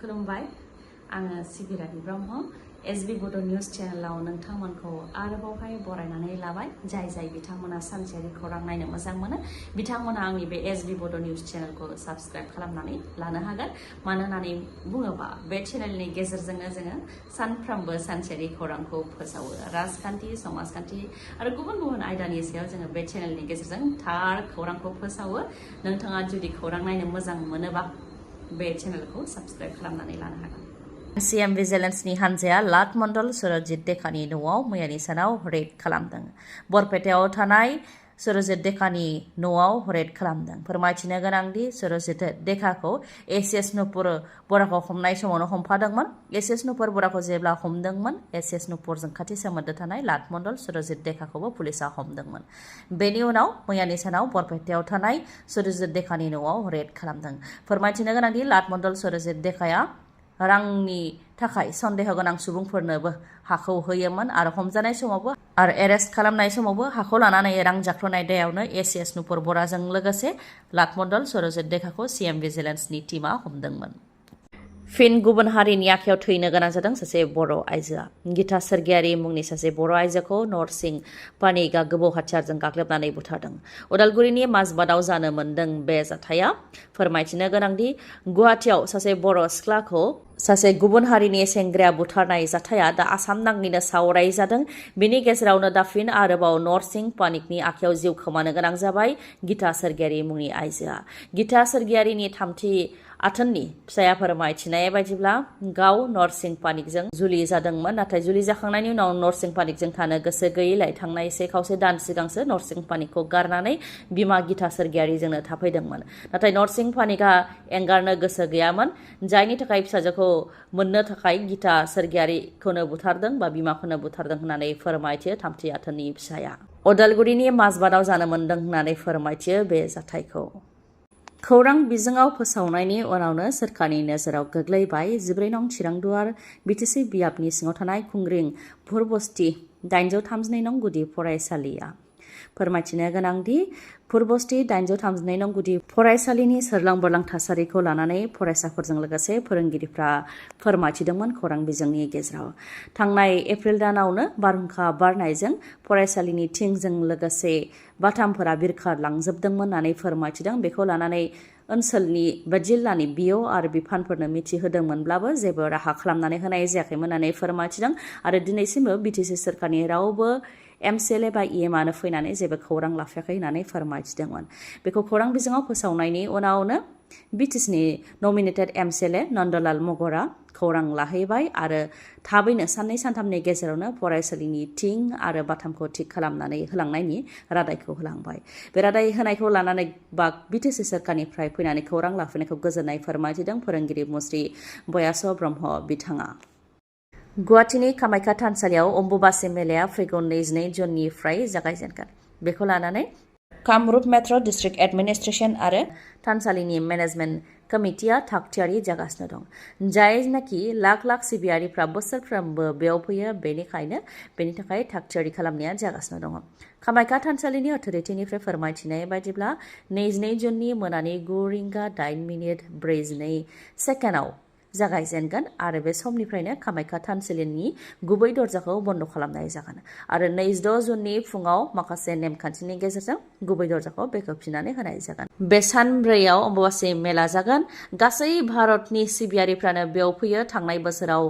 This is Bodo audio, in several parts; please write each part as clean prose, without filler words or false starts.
खुलुमबाय आङो सिबिरानि ब्रह्म एसबी बड' निउज चेनेलाव नोंथांमोनखौ आरोबावहाय बरायनानै लाबाय जाय बिथांमोना सानसेयारि खौरां नायनो मोजां मोनो बिथांमोना आंनि बे एसबी बड' निउज चेनेलखौ साबस्क्राइब खालामनानै लानो हागोन मानो होननानै बुङोबा बे चेनेलनि गेजेरजोंनो जोङो सानफ्रोमबो सानसेयारि खौरांखौ फोसावो राजखान्थि समाजखान्थि आरो गुबुन आयदानि सायाव जोङो बे चेनेलनि गेजेरजों थार खौरांखौ फोसावो नोंथाङा जुदि खौरां नायनो मोजां मोनोबा बे चेनेलखौ साबस्क्राइब खालामनानै लानो हागोन सीएम भिजिलेन्सनि हानजाया लाट मण्डल सुरजित देकानि न'आव मैयानि सानाव रेड खालामदों बरपेटायाव थानाय सुरजित देकानि न'आव रेड खालामदों फोरमायथिनो गोनांदि सुरजित देकाखौ एसएस नुपुर बराखौ हमनाय समावनो हमफादोंमोन एसएस नुपुर बराखौ जेब्ला हमदोंमोन एसएस नुपुरजों खाथि सोमोन्दो थानाय लाट मण्डल सुरजित देकाखौबो पुलिसा हमदोंमोन बेनि उनाव मैयानि सानाव बरपेटायाव थानाय सुरजित देकानि न'आव रेड खालामदों फोरमायथिनो गोनांदि लाट मण्डल सुरजित देकाया रांनि थाखाय सन्देह गोनां सुबुंफोरनोबो हाखौ होयोमोन आरो हमजानाय समावबो आरो एरेस्ट खालामनाय समावबो हाखौ लानानै रां जाख्ल'नाय दायावनो एसएस नुपुर बराजों लोगोसे लाट मण्डल सुरजित देकाखौ सीएम भिजिलेन्सनि टीमा हमदोंमोन फिन गुबुन हारिनि आखायाव थैनो गोनां जादों सासे बर' आइजोआ गीता सोरगियारि मुंनि सासे बर' आइजोखौ नरसिं पानिगा गोबौ हाथियारजों गाग्लोबनानै बुथारदों उदालगुरिनि माजबादाव जानो मोन्दों बे जाथाया फोरमायथिनो गोनांदि गुवाहाटियाव सासे बर' सिख्लाखौ सासे गुबुन हारिनि सेंग्राया बुथारनाय जाथाया दा आसाम नाङैनो सावराय जादों बिनि गेजेरावनो दा फिन आरोबाव नरसिं पानिकनि आखायाव जिउ खोमानो गोनां जाबाय गीता सोरगियारि मुंनि आइजोआ गीता सोरगियारिनि थामथि आथोननि फिसाया फोरमायथिनाय बायदिब्ला गाव नरसिं पानिकजों जुलि जादोंमोन नाथाय जुलि जाखांनायनि उनाव नरसिं पानिकजों थानो गोसो गैयैलाय थांनाय से खावसे दान सिगांसो नरसिं पानिकखौ गारनानै बिमा गीता सोरगियारिजोंनो थाफैदोंमोन नाथाय नरसिं पानिकआ एंगारनो गोसो गैयामोन जायनि थाखाय फिसाजोखौ मोननो थाखाय गीता सोरगियारिखौनो बुथारदों बा बिमाखौनो बुथारदों होननानै फोरमायथियो थामथि आथोननि फिसाया उदालगुरिनि माजबादाव जानो मोन्दों होननानै फोरमायथियो बे जाथायखौ खौरां बिजोङाव फोसावनायनि उनावनो सोरखारनि नोजोराव गोग्लैबाय 14 नं चिरांदुवार बिटिसि बियाबनि सिङाव थानाय खुंग्रिं फुरबस्ती 832 नं गुदि फरायसालिया फोरमायथिनो गोनांदि फुरबस्ती 832 नं गुदि फरायसालिनि सोरलां बोरलां थासारिखौ लानानै फरायसाफोरजों लोगोसे फोरोंगिरिफ्रा फोरमायथिदोंमोन खौरां बिजोंनि गेजेराव थांनाय एप्रिल दानावनो बारहुंखा बारनायजों फरायसालिनि थिंजों लोगोसे बाथामफोरा बिरखारलांजोबदोंमोन होननानै फोरमायथिदों बेखौ लानानै ओनसोलनि बा जिल्लानि बिअ आरो बिफानफोरनो मिथिहोदोंमोनब्लाबो जेबो राहा खालामनानै होनाय जायाखैमोन होननानै फोरमायथिदों आरो दिनैसिमबो बिटिसि सोरखारनि रावबो एमसिएलए बा इएमआनो फैनानै जेबो खौरां लाफायाखै होननानै फोरमायथिदोंमोन बेखौ खौरां बिजोङाव फोसावनायनि उनावनो बिटिसिनि नमिनेटेड एमसिएलए नन्दलाल मगरा खौरां लाहैबाय आरो थाबैनो साननै सानथामनि गेजेरावनो फरायसालिनि थिं आरो बाथामखौ थिक खालामनानै होलांनायनि रादायखौ होलांबाय बे रादाय होनायखौ लानानै बा बिटिसि सोरखारनिफ्राय फैनानै खौरां लाफैनायखौ गोजोननाय फोरमायथिदों फोरोंगिरि मुस्रि बयास ब्रह्म बिथाङा गुवाहाटीनि कामाख्या थानसालियाव अम्बुबासि मेलाया फैगौ 22 जुननिफ्राय जागायजेनगोन बेखौ लानानै कामरुप मेट्र' डिस्ट्रिक्ट एडमिनिस्ट्रेशन आरो थानसालिनि मेनेजमेन्ट कमिटिया थागथियारि जागासिनो दं जायनाखि लाख सिबियारिफ्रा बोसोरफ्रोमबो बेयाव फैयो बेनि थाखाय थागथियारि खालामनाया जागासिनो दङ कामाख्या थानसालिनि अथ'रिटिनिफ्राय फोरमायथिनाय बायदिब्ला 22 जुननि मोनानि 9:42 जागायजेनगोन आरो बे समनिफ्रायनो कामाख्या थानसालिनि गुबै दरजाखौ बन्द खालामनाय जागोन आरो 26 जुननि फुङाव माखासे नेमखान्थिनि गेजेरजों गुबै दरजाखौ बेखेवफिननानै होनाय जागोन बे सानब्रैयाव अम्बुबासि मेला जागोन गासै भारतनि सिबियारिफ्रानो बेयाव फैयो थांनाय बोसोराव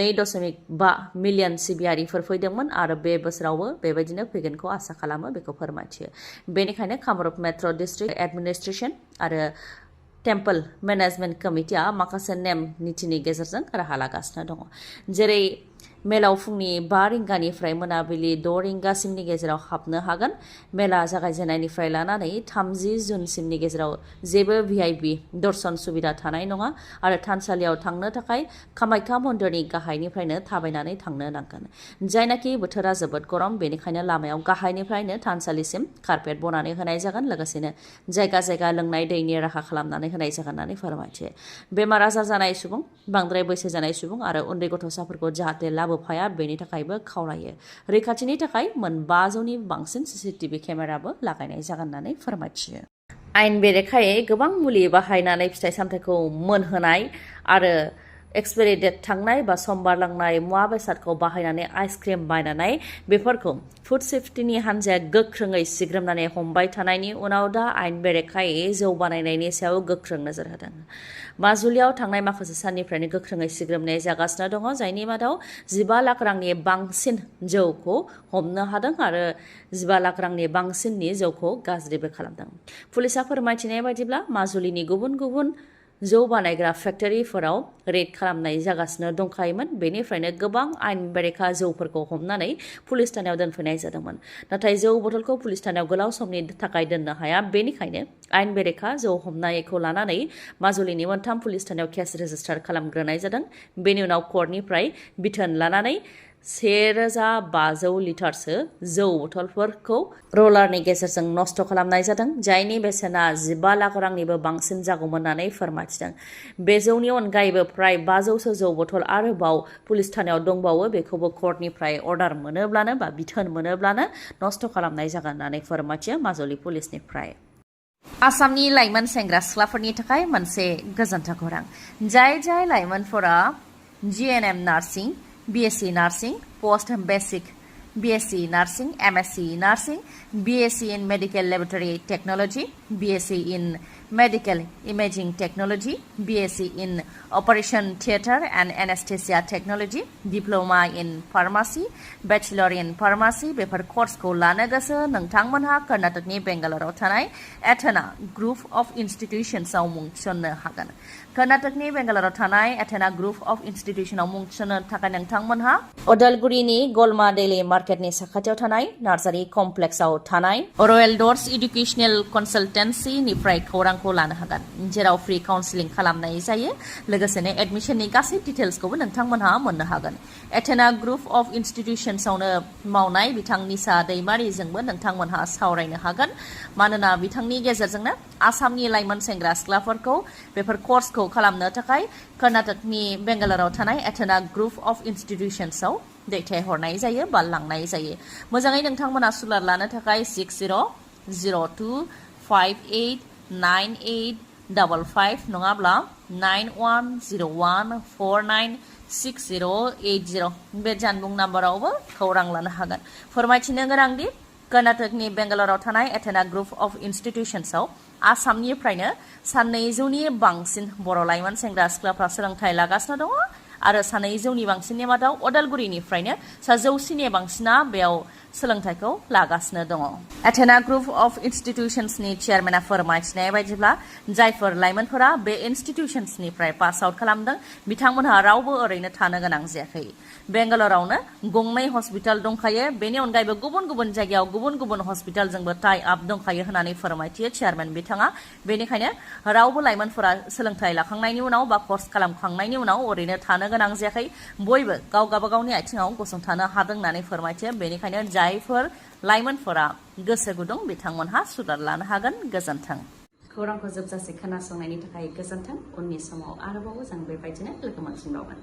2.5 मिलियन सिबियारिफोर फैदोंमोन आरो बे बोसोरावबो बेबायदिनो फैगोनखौ आसा खालामो बेखौ फोरमायथियो बेनिखायनो कामरुप मेट्र' डिस्ट्रिक्ट एडमिनिस्ट्रेशन आरो टेम्पल मेनेजमेन्ट कमिटिया माखासे नेम निथिनि गेजेरजों राहा लागासिनो दङ जेरै मेलाव फुंनि 5 रिंगानिफ्राय मोनाबिलि 6 रिंगासिमनि गेजेराव हाबनो हागोन मेला जागायजेननायनिफ्राय लानानै 30 जुनसिमनि गेजेराव जेबो भिआइपि दर्शन सुबिदा थानाय नङा आरो थानसालियाव थांनो थाखाय कामाख्या मन्दिरनि गाहायनिफ्रायनो थाबायनानै थांनो नांगोन जायनाखि बोथोरा जोबोद गरम बेनिखायनो लामायाव गाहायनिफ्रायनो थानसालिसिम कारपेट बनानै होनाय जागोन लोगोसेनो जायगा लोंनाय दैनि राहा खालामनानै होनाय जागोन होननानै फोरमायथियो बेमार आजार जानाय सुबुं बांद्राय बैसो जानाय सुबुं आरो उन्दै गथ'साफोरखौ जाहाथे लाबोफाया बेनि थाखायबो खावलायो रैखाथिनि थाखाय 500नि बांसिन सीसीटीवी केमेराबो लागायनाय जागोन होननानै फोरमायथियो आयेन बेरेखायै गोबां मुलि बाहायनानै फिथाइ सामथाइखौ मोनहोनाय आरो एक्सपायरि डेट थांनाय बा सम बारलांनाय मुवा बेसादखौ बाहायनानै आइसक्रिम बायनानै बेफोरखौ फुड सेफ्टिनि हान्जाया गोख्रोङै सिग्रोमनानै हमबाय थानायनि उनाव दा आयेन बेरेखायै जौ बानायनायनि सायाव गोख्रों नोजोर होदों। माजुलियाव थांनाय माखासे साननिफ्रायनो गोख्रोङै सिग्रोमनाय जागासिनो दङ, जायनि मादाव 15 लाख रांनि बांसिन जौखौ हमनो हादों आरो 15 लाख रांनि बांसिननि जौखौ गाज्रिबो खालामदों। पुलिसा फोरमायथिनाय बायदिब्ला माजुलिनि गुबुन गुबुन जौ बानायग्रा फेक्टरिफोराव रेड खालामनाय जागासिनो दंखायोमोन। बेनिफ्रायनो गोबां आयेन बेरेखा जौफोरखौ हमनानै पुलिस थानायाव दोनफैनाय जादोंमोन। नाथाय जौ बथलखौ पुलिस थानायाव गोलाव समनि थाखाय दोननो हाया। बेनिखायनो आयेन बेरेखा जौ हमनायखौ लानानै माजुलिनि मोनथाम पुलिस थानायाव केस रेजिस्टार खालामग्रोनाय जादों। बेनि उनाव कर्टनिफ्राय बिथोन लानानै 1500 लिटारसो जौ बथलफोरखौ रलारनि गेजेरजों नष्ट खालामनाय जादों, जायनि बेसेना 15 लाख रांनिबो बांसिन जागौमोन होननानै फोरमायथिदों। बे जौनि अनगायैबो प्राय 500सो जौ बथल आरोबाव पुलिस थानायाव दंबावो। बेखौबो कर्टनिफ्राय अर्डार मोनोब्लानो बा बिथोन मोनोब्लानो नष्ट खालामनाय जागोन होननानै फोरमायथियो माजुलि पुलिसनिफ्राय। आसामनि लाइमोन सेंग्रा सिख्लाफोरनि थाखाय मोनसे गोजोनथाव खौरां। जाय लाइमोनफोरा GNM nursing, BSc nursing, post basic BSc nursing, MSc nursing, BSc in medical laboratory technology, BSc in medical imaging technology, BSc in operation theatre and anaesthesia technology, diploma in pharmacy, bachelor in pharmacy बेफोर कर्सखौ लानो गोसो नोंथांमोनहा कर्नाटकनि बेंगालराव थानाय एथेना ग्रुप अफ इन्स्टिट्यूशन्सआव मुं थिसननो हागोन। कर्नाटकनि बेंगालराव थानाय एथेना ग्रुप अफ इन्स्टिट्यूशनआव मुं थिसननो थाखाय नोंथांमोनहा उदालगुरिनि गलमा डेली मार्केटनि साखाथियाव थानाय नार्सारी कमप्लेक्सआव थानाय रयेल डर्स एडुकेशनेल कनसाल्टेन्सीनिफ्राय खौरांखौ लानो हागोन, जेराव फ्री काउन्सिलिं खालामनाय जायो। लोगोसेनो एडमिशननि गासै डिटेल्सखौबो नोंथांमोनहा मोननो हागोन। एथेना ग्रुप अफ इन्स्टिट्यूशन्सआवनो मावनाय बिथां निसा दैमारिजोंबो नोंथांमोनहा सावरायनो हागोन, मानोना बिथांनि गेजेरजोंनो आसामनि लाइमोन सेंग्रा सिख्लाफोरखौ बेफोर कर्सखौ खालामनो थाखाय कर्नाटकनि बेंगालराव थानाय एथेना ग्रुप अफ इन्स्टिट्यूशन्सआव दैथायहरनाय जायो बा लांनाय जायो। मोजाङै नोंथांमोना सुलाद लानो थाखाय 6002589855 नङाब्ला 9101496080 बे जानबुं नाम्बारावबो खौरां लानो हागोन। फोरमायथिनो गोनांदि कर्नाटकनि बेंगालराव थानाय एथेना ग्रुप अफ इन्स्टिट्यूशन्सआव आसामनिफ्रायनो 200नि बांसिन बर' लाइमोन सेंग्रा सिख्लाफ्रा सोलोंथाइ लागासिनो दङ आरो 200नि बांसिननि मादाव उदालगुरिनिफ्रायनो 100नि बांसिना बेयाव सोलोंथाइखौ लागासिनो दङ। एथेना ग्रुप अफ इन्स्टिट्यूशन्सनि चेयारमेना फोरमायथिनाय बायदिब्ला जायफोर लाइमोनफोरा बे इन्स्टिट्यूशन्सनिफ्राय पास आउट खालामदों बिथांमोनहा रावबो ओरैनो थानो गोनां जायाखै। बेंगालरावनो गंनै हस्पिटाल दंखायो, बेनि अनगायैबो गुबुन गुबुन जायगायाव गुबुन गुबुन हस्पिटालजोंबो टाइ आप दंखायो होननानै फोरमायथियो चेयारमेन बिथाङा। बेनिखायनो रावबो लाइमोनफोरा सोलोंथाइ लाखांनायनि उनाव बा कर्स खालामखांनायनि उनाव ओरैनो थानो गोनां जायाखै, बयबो गावगाबागावनि आथिङाव गसंथानो हादों होननानै फोरमायथियो। बेनिखायनो जायफोर लाइमोनफोरा गोसो गुदुं बिथांमोनहा सुलाद लानो हागोन। गोजोन्थों। खौरांखौ जोबजासे खोनासंनायनि थाखाय गोजोन्थों। उननि समाव आरोबाव जों बेबायदिनो लोगो मोनफिनबावगोन।